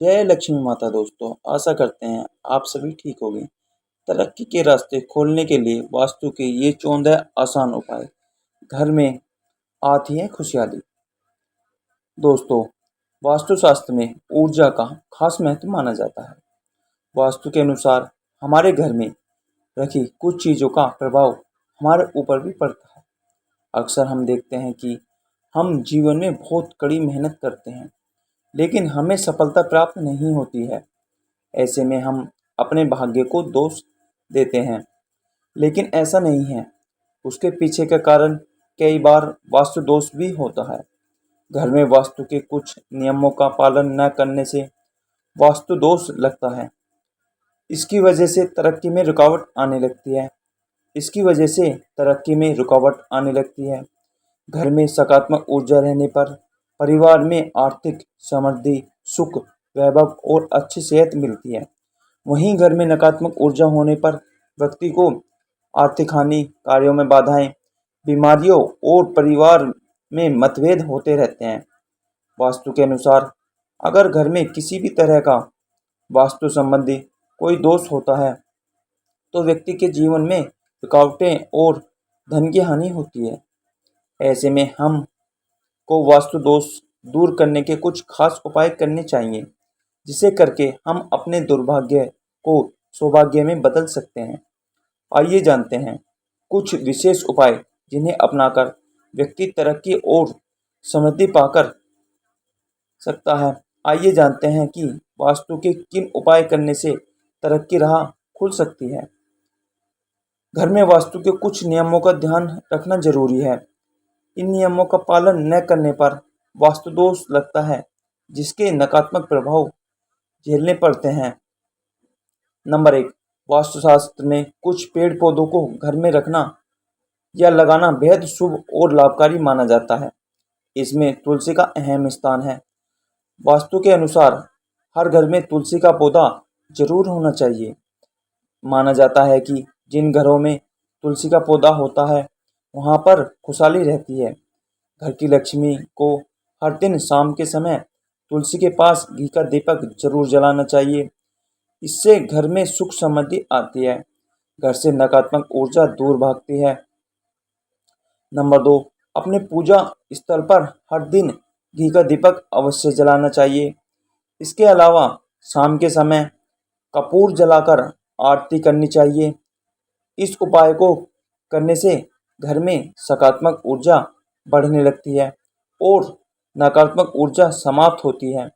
जय लक्ष्मी माता दोस्तों, आशा करते हैं आप सभी ठीक होंगे। तरक्की के रास्ते खोलने के लिए वास्तु के ये 14 आसान उपाय घर में आती है खुशहाली। दोस्तों, वास्तुशास्त्र में ऊर्जा का खास महत्व माना जाता है। वास्तु के अनुसार हमारे घर में रखी कुछ चीज़ों का प्रभाव हमारे ऊपर भी पड़ता है। अक्सर हम देखते हैं कि हम जीवन में बहुत कड़ी मेहनत करते हैं, लेकिन हमें सफलता प्राप्त नहीं होती है। ऐसे में हम अपने भाग्य को दोष देते हैं, लेकिन ऐसा नहीं है। उसके पीछे का कारण कई बार वास्तु दोष भी होता है। घर में वास्तु के कुछ नियमों का पालन न करने से वास्तु दोष लगता है। इसकी वजह से तरक्की में रुकावट आने लगती है। घर में सकारात्मक ऊर्जा रहने पर परिवार में आर्थिक समृद्धि, सुख, वैभव और अच्छी सेहत मिलती है। वहीं घर में नकारात्मक ऊर्जा होने पर व्यक्ति को आर्थिक हानि, कार्यों में बाधाएं, बीमारियों और परिवार में मतभेद होते रहते हैं। वास्तु के अनुसार अगर घर में किसी भी तरह का वास्तु संबंधी कोई दोष होता है तो व्यक्ति के जीवन में रुकावटें और धन की हानि होती है। ऐसे में हम को वास्तु दोष दूर करने के कुछ खास उपाय करने चाहिए, जिसे करके हम अपने दुर्भाग्य को सौभाग्य में बदल सकते हैं। आइए जानते हैं कुछ विशेष उपाय जिन्हें अपनाकर व्यक्ति तरक्की और समृद्धि पाकर सकता है। आइए जानते हैं कि वास्तु के किन उपाय करने से तरक्की राह खुल सकती है। घर में वास्तु के कुछ नियमों का ध्यान रखना जरूरी है। इन नियमों का पालन न करने पर वास्तु दोष लगता है, जिसके नकारात्मक प्रभाव झेलने पड़ते हैं। नंबर 1, वास्तुशास्त्र में कुछ पेड़ पौधों को घर में रखना या लगाना बेहद शुभ और लाभकारी माना जाता है। इसमें तुलसी का अहम स्थान है। वास्तु के अनुसार हर घर में तुलसी का पौधा जरूर होना चाहिए। माना जाता है कि जिन घरों में तुलसी का पौधा होता है वहाँ पर खुशहाली रहती है। घर की लक्ष्मी को हर दिन शाम के समय तुलसी के पास घी का दीपक जरूर जलाना चाहिए। इससे घर में सुख समृद्धि आती है। घर से नकारात्मक ऊर्जा दूर भागती है। नंबर 2, अपने पूजा स्थल पर हर दिन घी का दीपक अवश्य जलाना चाहिए। इसके अलावा शाम के समय कपूर जलाकर आरती करनी चाहिए। इस उपाय को करने से घर में सकारात्मक ऊर्जा बढ़ने लगती है और नकारात्मक ऊर्जा समाप्त होती है।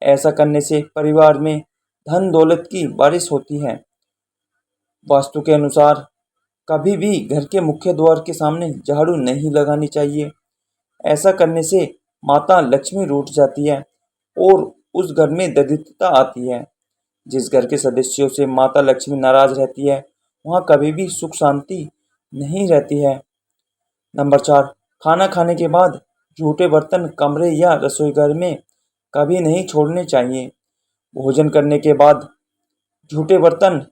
ऐसा करने से परिवार में धन दौलत की बारिश होती है। वास्तु के अनुसार कभी भी घर के मुख्य द्वार के सामने झाड़ू नहीं लगानी चाहिए। ऐसा करने से माता लक्ष्मी रूठ जाती है और उस घर में दरिद्रता आती है। जिस घर के सदस्यों से माता लक्ष्मी नाराज रहती है वहाँ कभी भी सुख शांति नहीं रहती है। नंबर 4, खाना खाने के बाद जूठे बर्तन कमरे या रसोई घर में कभी नहीं छोड़ने चाहिए। भोजन करने के बाद जूठे बर्तन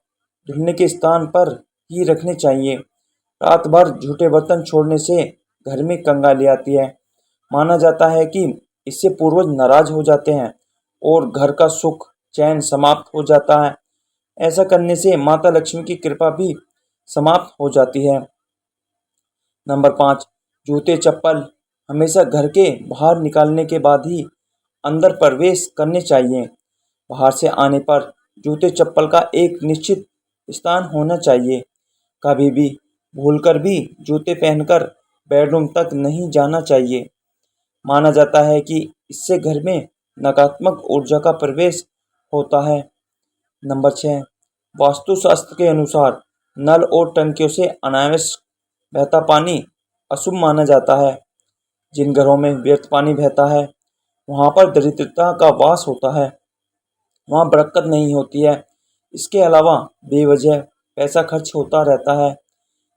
धुलने के स्थान पर ही रखने चाहिए। रात भर जूठे बर्तन छोड़ने से घर में कंगाली आती है। माना जाता है कि इससे पूर्वज नाराज हो जाते हैं और घर का सुख चैन समाप्त हो जाता है। ऐसा करने से माता लक्ष्मी की कृपा भी समाप्त हो जाती है। नंबर 5, जूते चप्पल हमेशा घर के बाहर निकालने के बाद ही अंदर प्रवेश करने चाहिए। बाहर से आने पर जूते चप्पल का एक निश्चित स्थान होना चाहिए। कभी भी भूलकर भी जूते पहनकर बेडरूम तक नहीं जाना चाहिए। माना जाता है कि इससे घर में नकारात्मक ऊर्जा का प्रवेश होता है। नंबर 6, वास्तुशास्त्र के अनुसार नल और टंकियों से अनावश्यक बहता पानी अशुभ माना जाता है। जिन घरों में व्यर्थ पानी बहता है वहाँ पर दरिद्रता का वास होता है, वहाँ बरकत नहीं होती है। इसके अलावा बेवजह पैसा खर्च होता रहता है।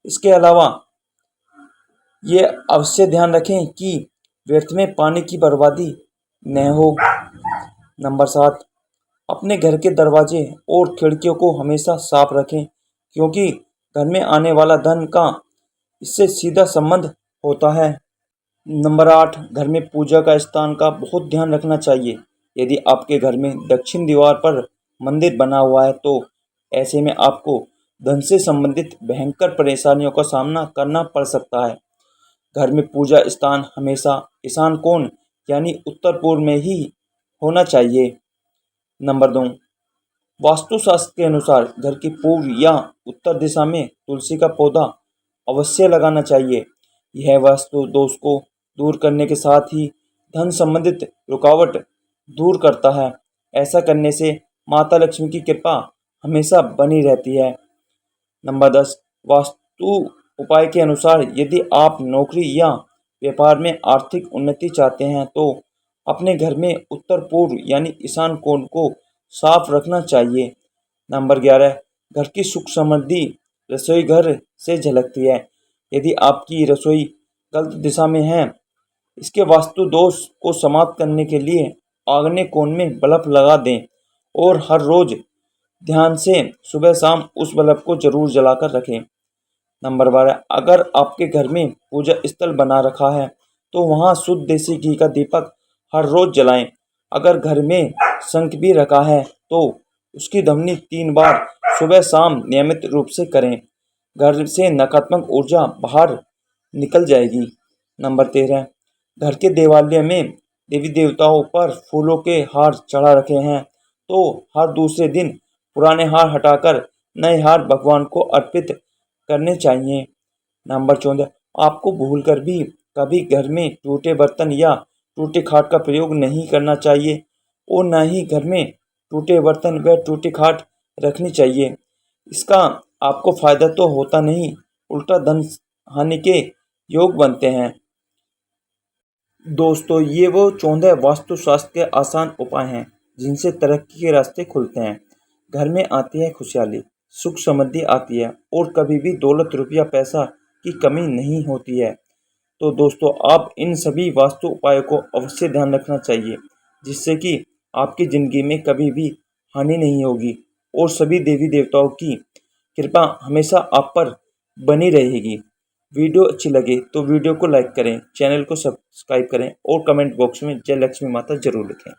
इसके अलावा ये अवश्य ध्यान रखें कि व्यर्थ में पानी की बर्बादी न हो। नंबर 7, अपने घर के दरवाजे और खिड़कियों को हमेशा साफ रखें, क्योंकि घर में आने वाला धन का इससे सीधा संबंध होता है। नंबर 8, घर में पूजा का स्थान का बहुत ध्यान रखना चाहिए। यदि आपके घर में दक्षिण दीवार पर मंदिर बना हुआ है तो ऐसे में आपको धन से संबंधित भयंकर परेशानियों का सामना करना पड़ सकता है। घर में पूजा स्थान हमेशा ईशान कोण यानी उत्तर पूर्व में ही होना चाहिए। नंबर 2, वास्तुशास्त्र के अनुसार घर की पूर्व या उत्तर दिशा में तुलसी का पौधा अवश्य लगाना चाहिए। यह वास्तु दोष को दूर करने के साथ ही धन संबंधित रुकावट दूर करता है। ऐसा करने से माता लक्ष्मी की कृपा हमेशा बनी रहती है। नंबर 10, वास्तु उपाय के अनुसार यदि आप नौकरी या व्यापार में आर्थिक उन्नति चाहते हैं तो अपने घर में उत्तर पूर्व यानी ईशान कोण को साफ रखना चाहिए। नंबर 11, घर की सुख समृद्धि रसोई घर से झलकती है। यदि आपकी रसोई गलत दिशा में है, इसके वास्तु दोष को समाप्त करने के लिए आग्नेय कोण में बल्ब लगा दें और हर रोज ध्यान से सुबह शाम उस बल्ब को जरूर जलाकर रखें। नंबर 12, अगर आपके घर में पूजा स्थल बना रखा है तो वहाँ शुद्ध देसी घी का दीपक हर रोज जलाएं। अगर घर में शंख भी रखा है तो उसकी ध्वनि 3 बार सुबह शाम नियमित रूप से करें। घर से नकारात्मक ऊर्जा बाहर निकल जाएगी। नंबर 13, घर के देवालय में देवी देवताओं पर फूलों के हार चढ़ा रखे हैं तो हर दूसरे दिन पुराने हार हटाकर नए हार भगवान को अर्पित करने चाहिए। नंबर 14, आपको भूलकर भी कभी घर में टूटे बर्तन या टूटे खाट का प्रयोग नहीं करना चाहिए और न ही घर में टूटे बर्तन व टूटी खाट रखनी चाहिए। इसका आपको फायदा तो होता नहीं, उल्टा धन हानि के योग बनते हैं। दोस्तों, ये वो 14 वास्तुशास्त्र के आसान उपाय हैं जिनसे तरक्की के रास्ते खुलते हैं। घर में आती है खुशहाली, सुख समृद्धि आती है और कभी भी दौलत रुपया पैसा की कमी नहीं होती है। तो दोस्तों, आप इन सभी वास्तु उपायों को अवश्य ध्यान रखना चाहिए जिससे कि आपकी ज़िंदगी में कभी भी हानि नहीं होगी और सभी देवी देवताओं की कृपा हमेशा आप पर बनी रहेगी। वीडियो अच्छी लगे तो वीडियो को लाइक करें, चैनल को सब्सक्राइब करें और कमेंट बॉक्स में जय लक्ष्मी माता जरूर लिखें।